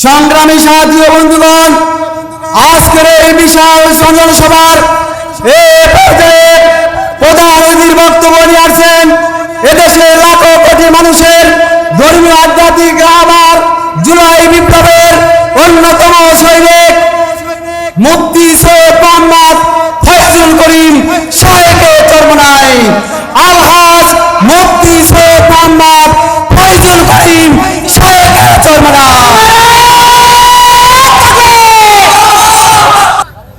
সংগ্রামী সাথী ও বন্ধুগণ, আজকের এই বিশাল জনসভার প্রধান অতিথির বক্তব্য নিয়ে আসছেন এদেশের লাখো কোটি মানুষের ধর্মীয় আধ্যাত্মিক আবার জুলাই বিপ্লবের অন্যতম সৈনিক মুফতি সৈয়দ মোহাম্মদ ফয়জুল করিম সাহেবকে চরমনাই। আলহাজ মুফতি সৈয়দ মোহাম্মদ ফয়জুল করিম সাহেবকে চরমনাই।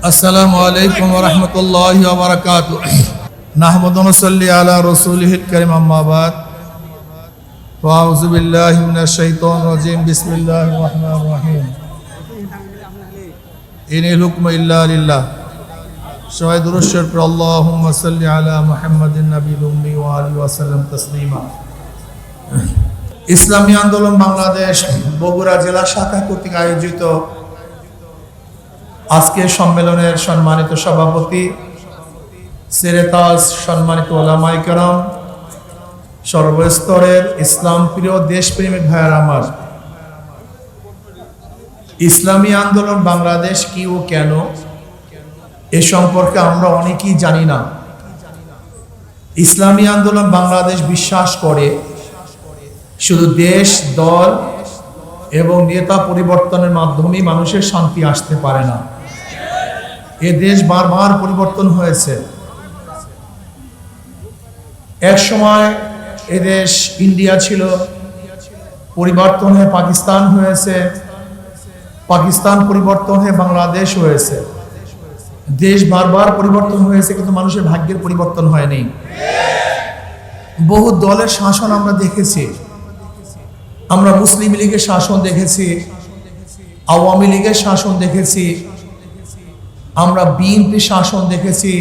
আসসালামু আলাইকুম ওয়া রাহমাতুল্লাহি ওয়া বারাকাতুহু। নাহমাদু ওয়া নুসাল্লি আলা রাসূলিহিল কারীম, আম্মা বাদ। আউযু বিল্লাহি মিনাশ শাইতানির রাজীম। বিসমিল্লাহির রাহমানির রাহিম। ইনিল হুকমু ইল্লা লিল্লাহ। সবাই দুরূদ শরীফ পড়ো। আল্লাহুম্মা সাল্লি আলা মুহাম্মাদিন নাবিয়্যিল উম্মি ওয়া আলিহি ওয়া সাল্লাম তাসলিমা। ইসলামী আন্দোলন বাংলাদেশ বগুড়া জেলা শাখা কর্তৃক আয়োজিত আজকের সম্মেলনের সম্মানিত সভাপতি সেরেতাজ, সম্মানিত ওলামায়ে কেরাম, সর্বস্তরের ইসলাম প্রিয় দেশপ্রেমিক ভাইয়েরা আমার, ইসলামী আন্দোলন বাংলাদেশ কি ও কেন এ সম্পর্কে আমরা অনেকেই জানি না। ইসলামী আন্দোলন বাংলাদেশ বিশ্বাস করে শুধু দেশ, দল এবং নেতা পরিবর্তনের মাধ্যমেই মানুষের শান্তি আসতে পারে না। এ দেশ বারবার পরিবর্তন হয়েছে। এক সময় এ দেশ ইন্ডিয়া ছিল, পরিবর্তন হয়ে পাকিস্তান হয়েছে, পাকিস্তান পরিবর্তন হয়ে বাংলাদেশ হয়েছে। দেশ বারবার পরিবর্তন হয়েছে, কিন্তু মানুষের ভাগ্যের পরিবর্তন হয়নি। বহু দলের শাসন আমরা দেখেছি। আমরা মুসলিম লীগের শাসন দেখেছি, আওয়ামী লীগের শাসন দেখেছি, আমরা বিএনপি শাসন দেখেছি,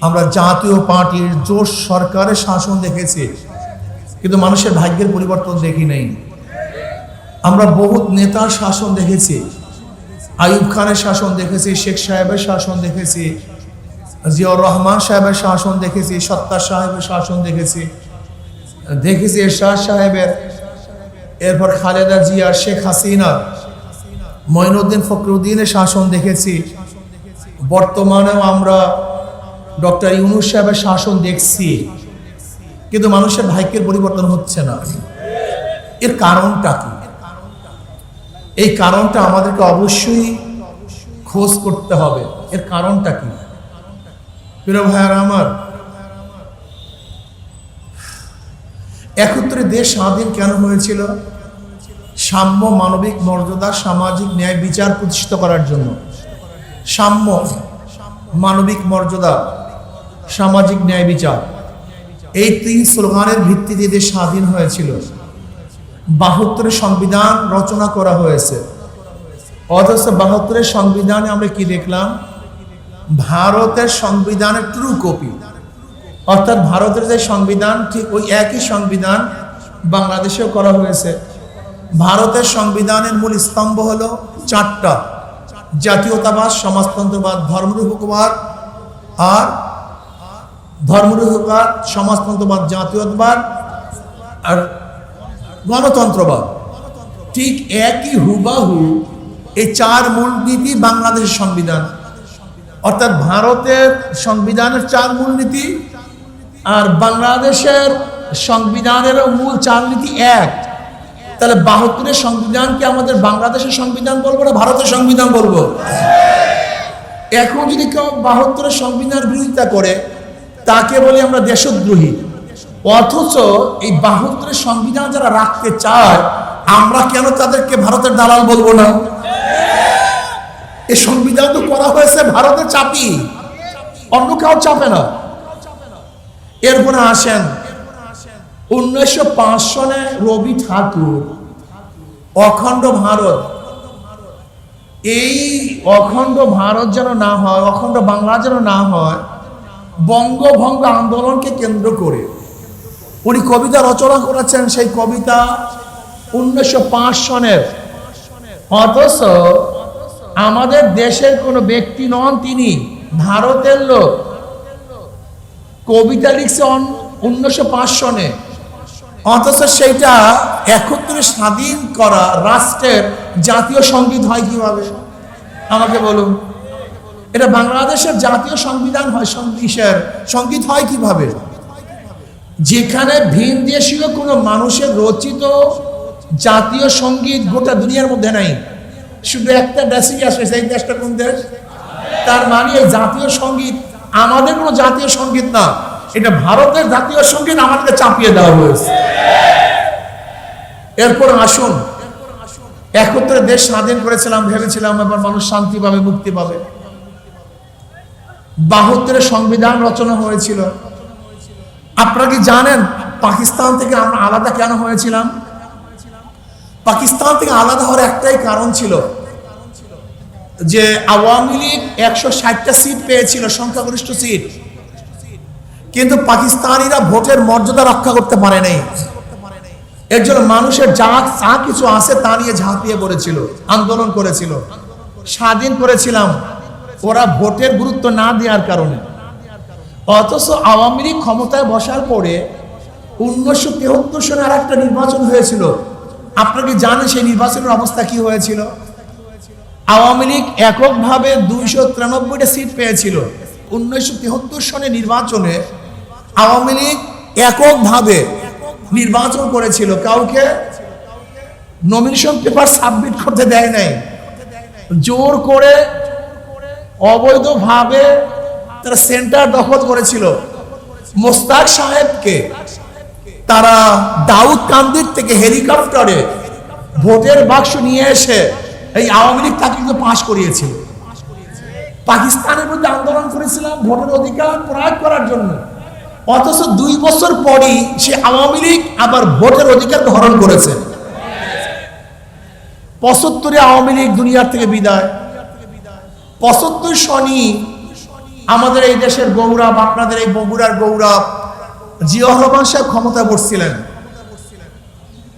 আমরা জাতীয় পার্টির জোট সরকারের শাসন দেখেছি, কিন্তু মানুষের ভাগ্যের পরিবর্তন দেখি নাই। আমরা বহুত নেতার শাসন দেখেছি, আইয়ুব খানের শাসন দেখেছি, শেখ সাহেবের শাসন দেখেছি, জিয়াউর রহমান সাহেবের শাসন দেখেছি, সত্তার সাহেবের শাসন দেখেছি, দেখেছি এরশাদ সাহেবের, এরপর খালেদা জিয়া, শেখ হাসিনা, মঈনুদ্দিন ফখরুদ্দিনের শাসন দেখেছি। বর্তমানেও আমরা ডক্টর ইউনূস সাহেবের শাসন দেখছি, কিন্তু মানুষের ভাগ্যের পরিবর্তন হচ্ছে না। এর কারণটা কি? এই কারণটা আমাদেরকে অবশ্যই খোঁজ করতে হবে। এর কারণটা কি? প্রিয় ভাইয়ারা আমার, 71 দেশ স্বাধীন কেন হয়েছিল? সাম্য, মানবিক মর্যাদা, সামাজিক ন্যায় বিচার প্রতিষ্ঠিত করার জন্য। সাম্য, মানবিক মর্যাদা, সামাজিক ন্যায় বিচার, এই 3 স্লোগানের ভিত্তিতে দেশ স্বাধীন হয়েছিল। 72 সংবিধান রচনা করা হয়েছে, অথচ 72 সংবিধানে আমরা কি দেখলাম? ভারতের সংবিধানের ট্রু কপি, অর্থাৎ ভারতের যে সংবিধান ঠিক ওই একই সংবিধান বাংলাদেশেও করা হয়েছে। ভারতের সংবিধানের মূল স্তম্ভ হলো 4টা: জাতীয়তাবাদ, সমাজতন্ত্রবাদ, ধর্মনিরপেক্ষবাদ আর ধর্মনিরপেক্ষবাদ, সমাজতন্ত্রবাদ, জাতীয়তাবাদ আর গণতন্ত্রবাদ। ঠিক একই হুবাহু এই 4 মূলনীতি বাংলাদেশের সংবিধান, অর্থাৎ ভারতের সংবিধানের 4 মূলনীতি আর বাংলাদেশের সংবিধানের মূল 4 নীতি এক। তাহলে 72 সংবিধানকে আমাদের বাংলাদেশের সংবিধান বলবো না ভারতের সংবিধান বলবো? এখন যদি কেউ 72 সংবিধানের বিরোধিতা করে, তাকে বলি আমরা দেশদ্রোহী। অথচ এই 72 সংবিধান যারা রাখতে চায়, আমরা কেন তাদেরকে ভারতের দালাল বলবো না? এই সংবিধান তো করা হয়েছে ভারতের চাপি, অন্য কেউ চাপে না। এরপরে আসেন 1905 সনে রবি ঠাকুর অখণ্ড ভারত, এই অখণ্ড ভারত যেন না হয়, অখণ্ড বাংলা যেন না হয়, বঙ্গভঙ্গ আন্দোলনকে কেন্দ্র করে উনি কবিতা রচনা করেছেন। সেই কবিতা 1905 সনের। অথচ আমাদের দেশের কোনো ব্যক্তি নন, তিনি ভারতের লোক। কবিতা লিখছে 1905 সনে, অথচ সেইটা ৭১ স্বাধীন করা রাষ্ট্রের জাতীয় সঙ্গীত হয় কিভাবে আমাকে বলুন। এটা বাংলাদেশের জাতীয় সংবিধান হয়, সঙ্গীত হয় কিভাবে? যেখানে ভিন দেশীয় কোনো মানুষের রচিত জাতীয় সঙ্গীত গোটা দুনিয়ার মধ্যে নাই, শুধু একটা দেশই আসে, সেই দেশটা কোন দেশ? তার মানে এই জাতীয় সঙ্গীত আমাদের কোনো জাতীয় সঙ্গীত না, এটা ভারতের জাতীয় সঙ্গীত আমাদেরকে চাপিয়ে দেওয়া হয়েছে। এরপর আসুন, ৭১ দেশ স্বাধীন করেছিলাম, ভেবেছিলাম এবার মানুষ শান্তি পাবে, মুক্তি পাবে। ৭২ সংবিধান রচনা হয়েছিল। আপনারা কি জানেন পাকিস্তান থেকে আমরা আলাদা কেন হয়েছিলাম? পাকিস্তান থেকে আলাদা হওয়ার একটাই কারণ ছিল যে আওয়ামী লীগ ১৬০টা সিট পেয়েছিল, সংখ্যাগরিষ্ঠ সিট, কিন্তু পাকিস্তানিরা ভোটের মর্যাদা রক্ষা করতে পারে নাই। এর জন্য মানুষের যা কিছু আছে তা নিয়ে ঝাঁপিয়ে পড়েছিল, আন্দোলন করেছিল, স্বাধীন করেছিলাম ওরা ভোটের গুরুত্ব না দেওয়ার কারণে। অথচ আওয়ামী লীগ ক্ষমতায় বসার পরে ১৯৭৩ সালে আর একটা নির্বাচন হয়েছিল। আপনারা কি জানেন সেই নির্বাচনের অবস্থা কি হয়েছিল? আওয়ামী লীগ এককভাবে ২৯৩টা সিট পেয়েছিল। ১৯৭৩ সালে নির্বাচনে আওয়ামী লীগ এককভাবে নির্বাচন করেছিল, কাউকে নমিনেশন পেপার সাবমিট করতে দেয় নাই। জোর করে অবৈধভাবে তারা সেন্টার দখল করেছিল। মোস্তাক সাহেবকে তারা দাউদকান্দির থেকে হেলিকপ্টারে ভোটের বাক্স নিয়ে এসে এই আওয়ামী লীগ তাকে কিন্তু পাশ করিয়েছিল। পাকিস্তানের বিরুদ্ধে আন্দোলন করেছিলাম ভোটের অধিকার প্রয়োগ করার জন্য, অথচ ২ বছর পরই সে আওয়ামী লীগ আবার ভোটের অধিকার হরণ করেছে। ৭৫ আওয়ামী লীগ দুনিয়ার থেকে বিদায়। ৭৫ সনই আমাদের এই দেশের গৌরব, আপনাদের এই বগুড়ার গৌরব, জিয়াউর রহমান সাহেব ক্ষমতায় বসছিলেন।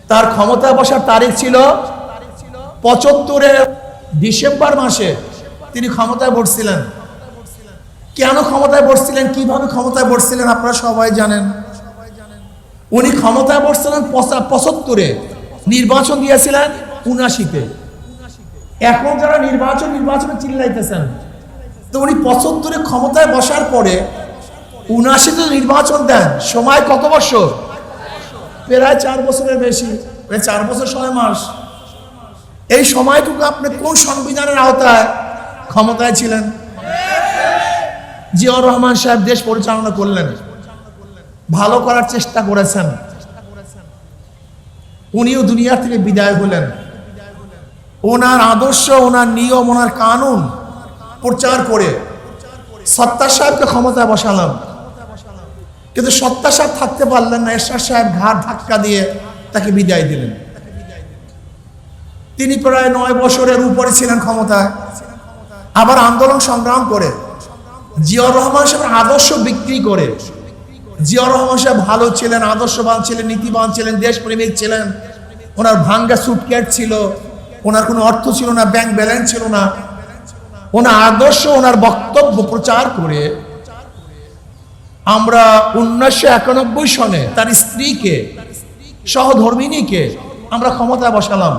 তার ক্ষমতায় বসার তারিখ ছিল ৭৫ ডিসেম্বর মাসে তিনি ক্ষমতায় বসছিলেন। কেন ক্ষমতায় বসছিলেন, কিভাবে ক্ষমতায় বসছিলেন আপনারা সবাই জানেন। উনি ক্ষমতায় বসছিলেন ৭৫, নির্বাচন দিয়েছিলেন ৭৯-তে। এখন যারা নির্বাচনে চিল্লাইতেছেন, তো উনি ৭৫ ক্ষমতায় বসার পরে ৭৯-তে নির্বাচন দেন। সময় কত বছর? প্রায় ৪ বছরের বেশি, প্রায় ৪ বছর ৬ মাস। এই সময়টুকু আপনি কোন সংবিধানের আওতায় ক্ষমতায় ছিলেন? জিয়াউর রহমান সাহেব দেশ পরিচালনা করলেন, ভালো করার চেষ্টা করেছেন। উনিও দুনিয়া থেকে বিদায় হলেন। ওনার আদর্শ, ওনার নিয়ম, ওনার কানুন প্রচার করে সত্তার সাহেবকে ক্ষমতায় বসালাম, কিন্তু সত্তার সাহেব থাকতে পারলেন না। এরশাদ সাহেব ঘাড় ধাক্কা দিয়ে তাকে বিদায় দিলেন। তিনি প্রায় ৯ বছরের উপরে ছিলেন ক্ষমতায়, আবার আন্দোলন সংগ্রাম করে জিয়াউর রহমান সাহেবের আদর্শ বিক্রি করে। জিয়াউর রহমান সাহেব ভালো ছিলেন, আদর্শবান ছিলেন, নীতিবান ছিলেন, দেশপ্রেমিক ছিলেন। ওনার ভাঙ্গা সুটকেস ছিল, ওনার কোনো অর্থ ছিল না, ব্যাংক ব্যালেন্স ছিল না। ওনার আদর্শ, ওনার বক্তব্য প্রচার করে আমরা ১৯৯১ সনে তার স্ত্রীকে, সহধর্মিণীকে আমরা ক্ষমতায় বসালাম।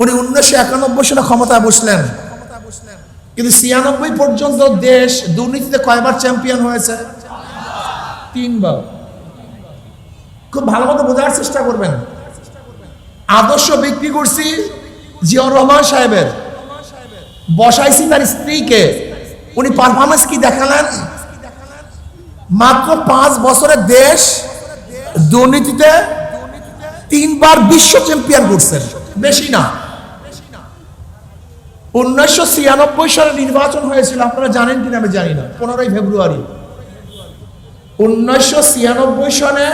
উনি ১৯৯১ সনে ক্ষমতায় বসলেন, কিন্তু ৯৬ পর্যন্ত দেশ দুর্নীতিতে কয়বার চ্যাম্পিয়ন হয়েছে? ৩ বার। খুব ভালো মতো বোঝার চেষ্টা করবেন। আদর্শ বিক্রি করছি জিয়াউর রহমান সাহেবের, বসাইছি তার স্ত্রীকে। উনি পারফরমেন্স কি দেখালেন? মাত্র ৫ বছরের দেশ দুর্নীতিতে ৩ বার বিশ্ব চ্যাম্পিয়ন করছেন, বেশি না। ১৯৯৬ সালে নির্বাচন হয়েছিল, আপনারা জানেন কিনা আমি জানি না, ১৫ই ফেব্রুয়ারি। ১৯৯৬ সনে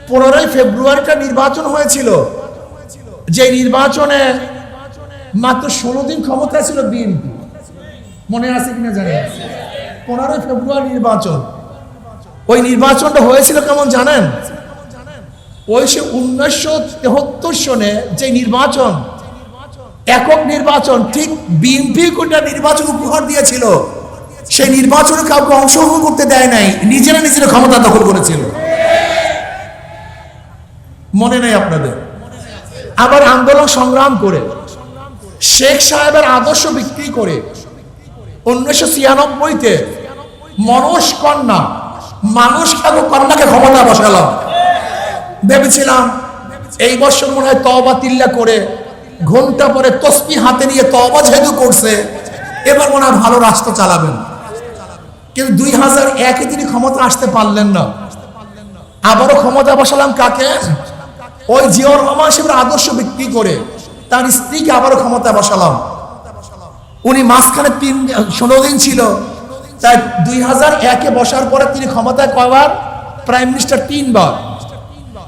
১৫ই ফেব্রুয়ারিটা নির্বাচন হয়েছিল, যে নির্বাচনে মাত্র ১৬ দিন ক্ষমতা ছিল বিএনপি। মনে আছে কিনা জানি না, ১৫ই ফেব্রুয়ারি নির্বাচন। ওই নির্বাচনটা হয়েছিল কেমন জানেন? ওই সে ১৯৭৩ সনে যে নির্বাচন, একক নির্বাচন, ঠিক বিএনপি কোটা নির্বাচন উপহার দিয়েছিল, সেই নির্বাচনে কাউকে অংশগ্রহণ করতে দেয় নাই, নিজেরা ক্ষমতা দখল করেছিল। মনে নেই আপনাদের? আবার আন্দোলন সংগ্রাম করে শেখ সাহেবের আদর্শ বিক্রি করে 1996-তে কন্যাকে ক্ষমতা বসালাম। ভেবেছিলাম এই বছর মনে হয় তওবা তিল্লা করে ঘন্টা পরে তসবিহ হাতে নিয়ে তওবা যেহেতু করছে, এবার মনে হয় ভালো রাষ্ট্র চালাবেন। কিন্তু 2001-এ তিনি ক্ষমতা আসতে পারলেন না। আবারও ক্ষমতা বসালাম কাকে? ওই জিয়াউর রহমান সাহেবের আদর্শ বিক্রি করে তার স্ত্রীকে আবারও ক্ষমতা বসালাম। উনি মাঝখানে 16 দিন ছিল, তাই 2001-এ বসার পরে তিনি ক্ষমতায় কয়বার? প্রাইম মিনিস্টার 3 বার।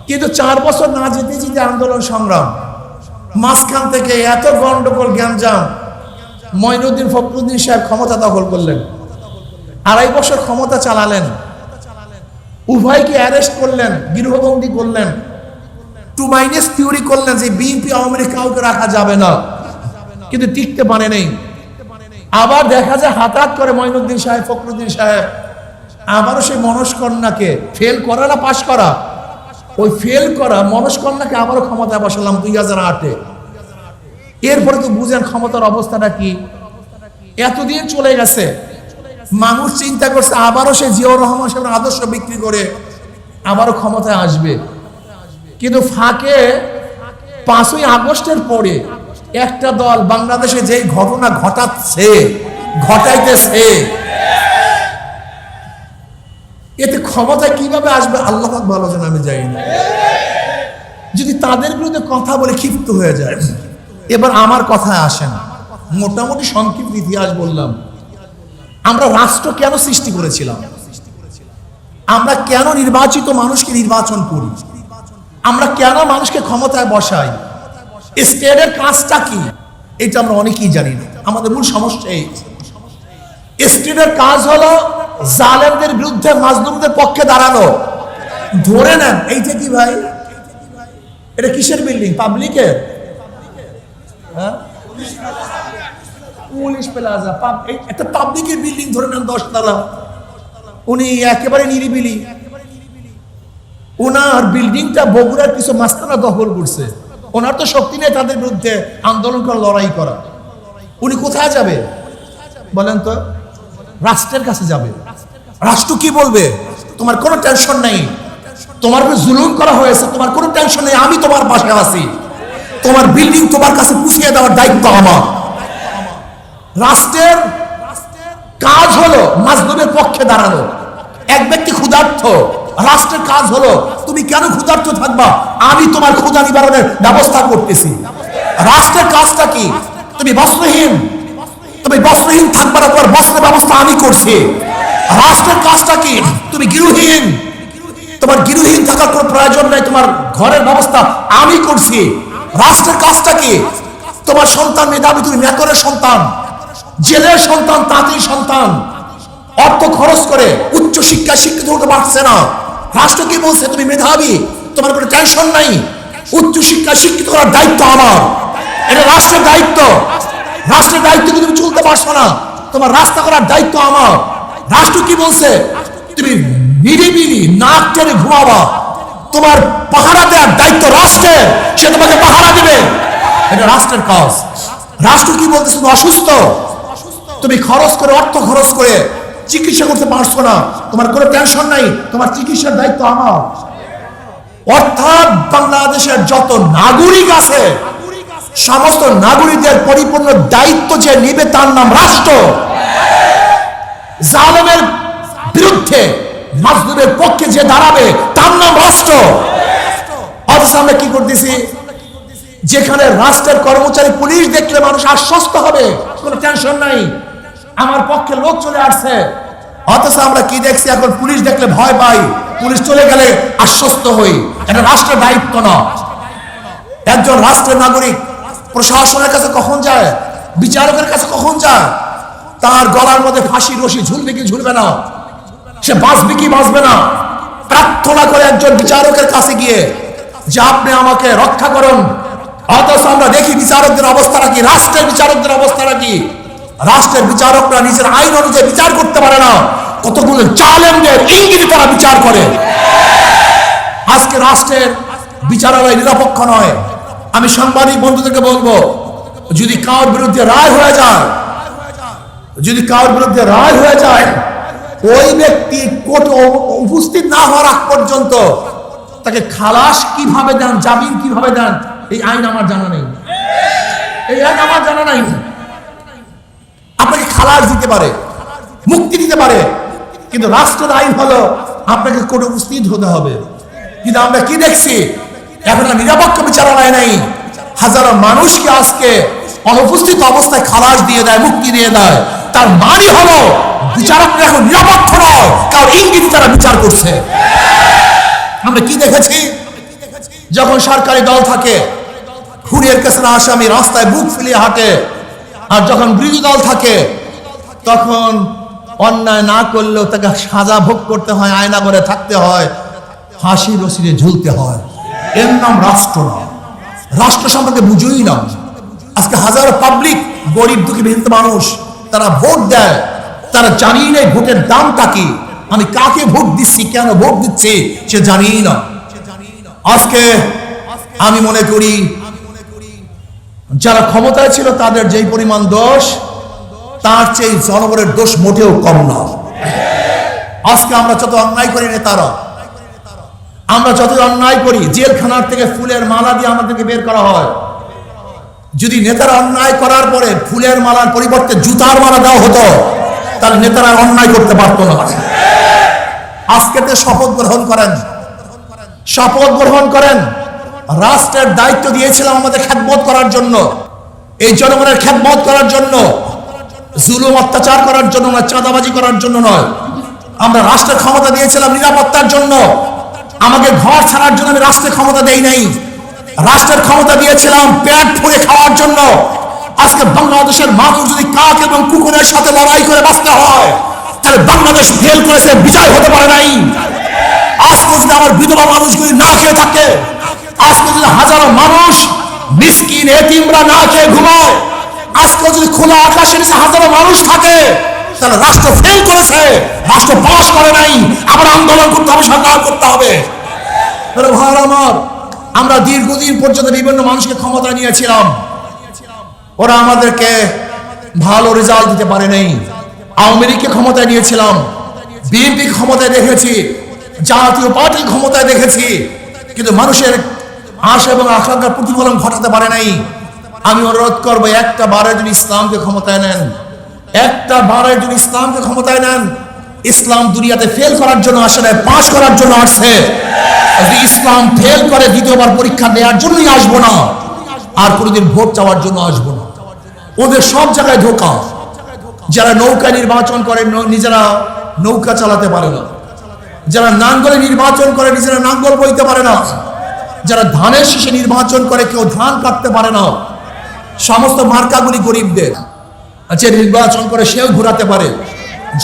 কিন্তু 4 বছর না যেতে যেতে আন্দোলন সংগ্রাম, মাঝখান থেকে এত গন্ডগোল গ্যাঞ্জাম, মঈনুদ্দিন ফখরুদ্দিন সাহেব ক্ষমতা দখল করলেন, 2.5 বছর ক্ষমতা চালালেন, উভয়কে অ্যারেস্ট করলেন, গৃহবন্দী করলেন, 2 থিওরি করলেন যে বিএনপি আওয়ামী লীগ কাউকে রাখা যাবে না, কিন্তু টিকতে পারে নেই। আবার দেখা যায় হঠাৎ করে মঈনুদ্দিন সাহেব, ফখরুদ্দিন সাহেব আবারও সেই মনস্কন্যাকে ফেল করা না পাশ করা, ওই ফেল করা মনস্কন্যাকে আবারও ক্ষমতায় বসালাম 2008-এ। এরপরে তো বুঝেন ক্ষমতার অবস্থাটা কি। এতদিন চলে গেছে, মানুষ চিন্তা করছে আবারও সে জিয়াউর রহমান সাহেবের আদর্শ বিক্রি করে আবারও ক্ষমতায় আসবে। কিন্তু ফাঁকে 5ই আগস্টের পরে একটা দল বাংলাদেশে যে ঘটনা ঘটাইতেছে, এতে ক্ষমতায় কিভাবে আসবে আল্লাহ পাক ভালো জানেন, আমি জানি না। যদি তাদের বিরুদ্ধে কথা বলে ক্ষিপ্ত হয়ে যায়। এবার আমার কথায় আসেন, মোটামুটি সংক্ষিপ্ত ইতিহাস বললাম। আমরা রাষ্ট্র কেন সৃষ্টি করেছিলাম? আমরা কেন নির্বাচিত মানুষকে নির্বাচন করি? আমরা কেন মানুষকে ক্ষমতায় বসাই? স্টেটের কাজটা কি? এটা আমরা অনেকেই জানি না। আমাদের মূল সমস্যা এই। স্টেটের কাজ হলো জালেমদের বিরুদ্ধে মাজলুমদের পক্ষে দাঁড়ানো। ধরে নেন এইটা কি ভাই? এটা কিসের বিল্ডিং? পাবলিকের? হ্যাঁ, পুলিশ প্লাজা, একটা পাবলিকের বিল্ডিং ধরে নেন 10 তলা। উনি একেবারে নিরিবিলি, ওনার বিল্ডিংটা বগুড়ার কিছু মাস্তানা দখল করছে। ওনার তো শক্তি নেই তাদের বিরুদ্ধে আন্দোলন করা, লড়াই করা। উনি কোথায় যাবে বলেন তো? রাষ্ট্রের কাছে যাবে। রাষ্ট্র কি বলবে? তোমার কোনো টেনশন নেই, তোমার উপর জুলুম করা হয়েছে, তোমার কোনো টেনশন নেই, আমি তোমার পাশে আছি, তোমার বিল্ডিং তোমার কাছে পুষিয়ে দেওয়ার দায়িত্ব আমার। রাষ্ট্রের কাজ হলো মাজলুমের পক্ষে দাঁড়ানো। এক ব্যক্তি ক্ষুধার্ত, রাষ্ট্রের কাজ হলো তুমি কেন ক্ষুধার্ত থাকবা, আমি তোমার ক্ষুধা নিবারণের ব্যবস্থা করতেছি। রাষ্ট্রের কাজটা কি? তুমি বস্ত্রহীন থাকবা না, তোমার বস্ত্রের ব্যবস্থা আমি করছি। রাষ্ট্রের কাজটা কি? তুমি গৃহহীন, তোমার গৃহহীন থাকার কোনো প্রয়োজন নাই, তোমার ঘরের ব্যবস্থা আমি করছি। রাষ্ট্রের কাজটা কি? তোমার সন্তান মেধাবী, তুমি মেকরের সন্তান, জেলের সন্তান, তাঁতির সন্তান, অর্থ খরচ করে উচ্চ শিক্ষায় শিক্ষিত হতে পারছে না। রাষ্ট্র কি বলছে? তুমি মেধাবী, তোমার কোনো টেনশন নাই, উচ্চ শিক্ষায় শিক্ষিত করার দায়িত্ব আমার। এটা রাষ্ট্রের দায়িত্ব। রাষ্ট্রের দায়িত্ব তুমি চলতে পারছো না, তোমার রাস্তা করার দায়িত্ব আমার। রাষ্ট্র কি বলছে? তুমি নিরিবিলি নাক টেনে ঘুমাবা, তোমার পাহারা দেওয়ার দায়িত্ব রাষ্ট্রের, সে তোমাকে পাহারা দিবে। এটা রাষ্ট্রের কাজ। রাষ্ট্র কি বলতেছে? তুমি অসুস্থ, তুমি অর্থ খরচ করে চিকিৎসা করতে পারছো না, তোমার কোনো টেনশন নাই, তোমার চিকিৎসার দায়িত্ব আমার। অর্থাৎ বাংলাদেশের যত নাগরিক আছে, সমস্ত নাগরিকদের পরিপূর্ণ দায়িত্ব যে নিবে তার নাম রাষ্ট্র। জালেমের বিরুদ্ধে মাজলুমের পক্ষে যে দাঁড়াবে তার নাম রাষ্ট্র। অথচ আমরা কি করতেছি? যেখানে রাষ্ট্রের কর্মচারী পুলিশ দেখলে মানুষ আশ্বস্ত হবে, কোনো টেনশন নাই, আমার পক্ষে লোক চলে আসছে। অথচ আমরা কি দেখছি? এখন পুলিশ দেখলে ভয় পাই, পুলিশ চলে গেলে আশ্বস্ত হই। এটা রাষ্ট্রের দায়িত্ব না। একজন রাষ্ট্রের নাগরিক প্রশাসনের কাছে কখন যায়? বিচারকের কাছে কখন যায়? তার গলার মধ্যে ফাঁসি রশি ঝুলবে কি ঝুলবে না, সে বাঁচবে কি বাঁচবে না, প্রার্থনা করে একজন বিচারকের কাছে গিয়ে যে আপনি আমাকে রক্ষা করুন। অথচ আমরা দেখি বিচারকদের অবস্থাটা কি, রাষ্ট্রের বিচারকদের অবস্থাটা কি? রাষ্ট্রের বিচারকরা নিজের আইন অনুযায়ী বিচার করতে পারে না, কতগুলো জালেমদের ইঙ্গিতে তারা বিচার করে। আজকে রাষ্ট্রের বিচারালয় নিরপেক্ষ নয়। আমি সাংবাদিক বন্ধুদেরকে বলবো, যদি কারোর বিরুদ্ধে রায় হয়ে যায়, ওই ব্যক্তি কোর্টে উপস্থিত না হওয়ার আগ পর্যন্ত তাকে খালাস কিভাবে দেন, জামিন কিভাবে দেন, এই আইন আমার জানা নেই। আপনাকে খালাস দিতে পারে, মুক্তি দিতে পারে, কিন্তু রাষ্ট্রের আইন হলো আপনাকে কোর্টে উপস্থিত হতে হবে। কিন্তু আমরা কি দেখছি, এখন নিরপেক্ষ বিচারালয় নেই, হাজারো মানুষকে আজকে অনুপস্থিত অবস্থায় খালাস দিয়ে দেয়, মুক্তি দিয়ে দেয়। তার মানে হলো বিচারকরা এখন নিরপেক্ষ নয়, কারণ ইঙ্গিত তারা বিচার করছে। আমরা কি দেখেছি, যখন সরকারি দল থাকে খুনের কেসের আসামি রাস্তায় বুক ফুলিয়ে হাঁটে, আর যখন বিরোধী দল থাকে তখন অন্যায় না করলেও তাকে সাজা ভোগ করতে হয়, আয়না ঘরে থাকতে হয়, ফাঁসি রশিদে ঝুলতে হয়। এর নাম রাষ্ট্র না। রাষ্ট্র সম্পর্কে বুঝুই না। আজকে হাজারো পাবলিক, গরিব দুঃখী বিভিন্ন মানুষ, তারা ভোট দেয়, তারা জানি না ভোটের দামটা কি, আমি কাকে ভোট দিচ্ছি, কেন ভোট দিচ্ছি, সে জানি না। আজকে আমি মনে করি যারা ক্ষমতায় ছিল তাদের যেই পরিমাণ দোষ, তার চেয়ে জনগণের দোষ মোটেও কম না। আজকে আমরা যত অন্যায় করি নেতারা, আমরা যত অন্যায় করি, জেলখানার থেকে ফুলের মালা দিয়ে আমাদেরকে বের করা হয়। যদি নেতারা অন্যায় করার পরে ফুলের মালার পরিবর্তে জুতার মালা দেওয়া হতো, তাহলে নেতারা অন্যায় করতে পারতো না। আজকে শপথ গ্রহণ করেন। রাষ্ট্রের দায়িত্ব দিয়েছিলাম আমাদের খেদমত করার জন্য, এই জনগণের খেদমত করার জন্য, জুলুম অত্যাচার করার জন্য না, চাঁদাবাজি করার জন্য নয়। আমরা রাষ্ট্রের ক্ষমতা দিয়েছিলাম নিরাপত্তার জন্য। আমাকে ঘর ছাড়ার জন্য আমি রাষ্ট্রের ক্ষমতা দেই নাই। রাষ্ট্রের ক্ষমতা দিয়েছিলাম পেট ফুলে খাওয়ার জন্য। আজকে বাংলাদেশের মানুষ যদি কাক এবং কুকুরের সাথে লড়াই করে বাঁচতে হয়, তাহলে বাংলাদেশ ফেল করেছে, বিজয় হতে পারে নাই। আজকে যদি আমার বিধবা মানুষগুলি না খেয়ে থাকে, আজকে যদি হাজারো মানুষ মিসকিন এতিমরা না খেয়ে ঘুমায়, আজকে যদি খোলা আকাশের নিচে হাজারো মানুষ থাকে, তাহলে রাষ্ট্র ফেল করেছে, রাষ্ট্র পাস করে নাই। আমরা আন্দোলন করতে হবে, সংগ্রাম করতে হবে। ভাই আমার, আমরা দীর্ঘদিন পর্যন্ত বিভিন্ন মানুষকে ক্ষমতা নিয়েছিলাম, ওরা আমাদেরকে ভালো রেজাল্ট দিতে পারে নাই। আওয়ামী লীগকে ক্ষমতায় নিয়েছিলাম, বিএনপি ক্ষমতায় দেখেছি, জাতীয় পার্টি ক্ষমতায় দেখেছি, কিন্তু মানুষের আশা এবং আকাঙ্ক্ষার প্রতিফলন ঘটাতে পারে নাই। আমি অনুরোধ করবো, একটা বারে যদি ইসলামকে ক্ষমতায় নেন, ইসলাম দুনিয়াতে ফেল করার জন্য আসে না, পাস করার জন্য আসছে। যদি ইসলাম ফেল করে দ্বিতীয়বার পরীক্ষা নেওয়ার জন্যই আসবো না, আর কোনোদিন ভোট চাওয়ার জন্য আসবো না। ওদের সব জায়গায় ধোঁকা। যারা নৌকা নির্বাচন করে নিজেরা নৌকা চালাতে পারে না, যারা নাঙ্গলে নির্বাচন করে নিজেরা নাঙ্গল বইতে পারে না, যারা ধানের শীষে নির্বাচন করে কেউ ধান কাটতে পারে না। সমস্ত মার্কাগুলি গরিবদের। যে নির্বাচন করে সেও ঘুরাতে পারে,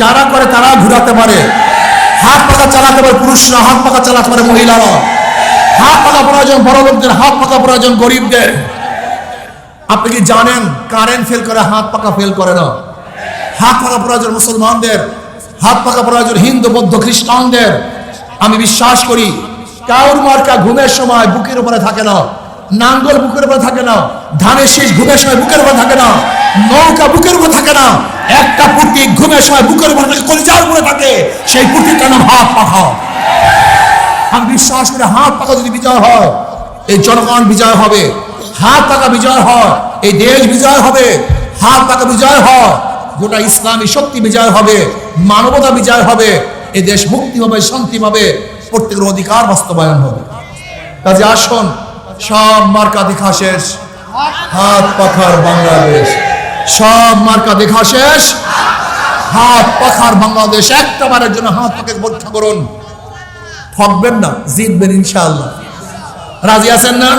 যারা করে তারা ঘুরাতে পারে। হাত পাকা চালাতে পারে পুরুষরা, হাত পাকা চালাতে পারে মহিলারা। হাত পাকা প্রয়োজন বড় লোকদের, হাত পাকা প্রয়োজন গরিবদের। আপনি কি জানেন কারেন্ট ফেল করে, হাত পাকা ফেল করে না? হাত পাকা প্রয়োজন মুসলমানদের, হাত পাকা প্রয়োজন হিন্দু বৌদ্ধ খ্রিস্টানদের। আমি বিশ্বাস করি কাউর মার্কা ঘুমের সময় বুকের উপরে থাকে না, নাঙ্গল বুকের উপরে থাকে না, ধানের শীষ ঘুমের সময় বুকের উপরে থাকে না, নৌকা বুকের উপরে থাকে না। একটা প্রতীক ঘুমের সময় বুকের উপরে থাকে, কলিজার উপরে থাকে, সেই প্রতীকটার নাম হাত পাখা। আমি বিশ্বাস করি হাত পাখা যদি বিজয় হয়, এই জনগণ বিজয় হবে। হাত পাখা বিজয় হয়, এই দেশ বিজয় হবে। হাত পাখা বিজয় হয়, গোটা ইসলামী শক্তি বিজয় হবে, মানবতা বিজয় হবে, এই দেশ মুক্তি হবে, শান্তি পাবে, প্রত্যেকের অধিকার বাস্তবায়ন হবে। কাজে আসুন, সব মার্কা দেখা শেষ, হাত পাখার বাংলাদেশ। সব মার্কা দেখা শেষ, হাত পাখার বাংলাদেশ। একটা বারের জন্য হাত পাকে পরীক্ষা করুন, ঠকবেন না, জিতবেন ইনশাআল্লাহ। রাজি আছেন না?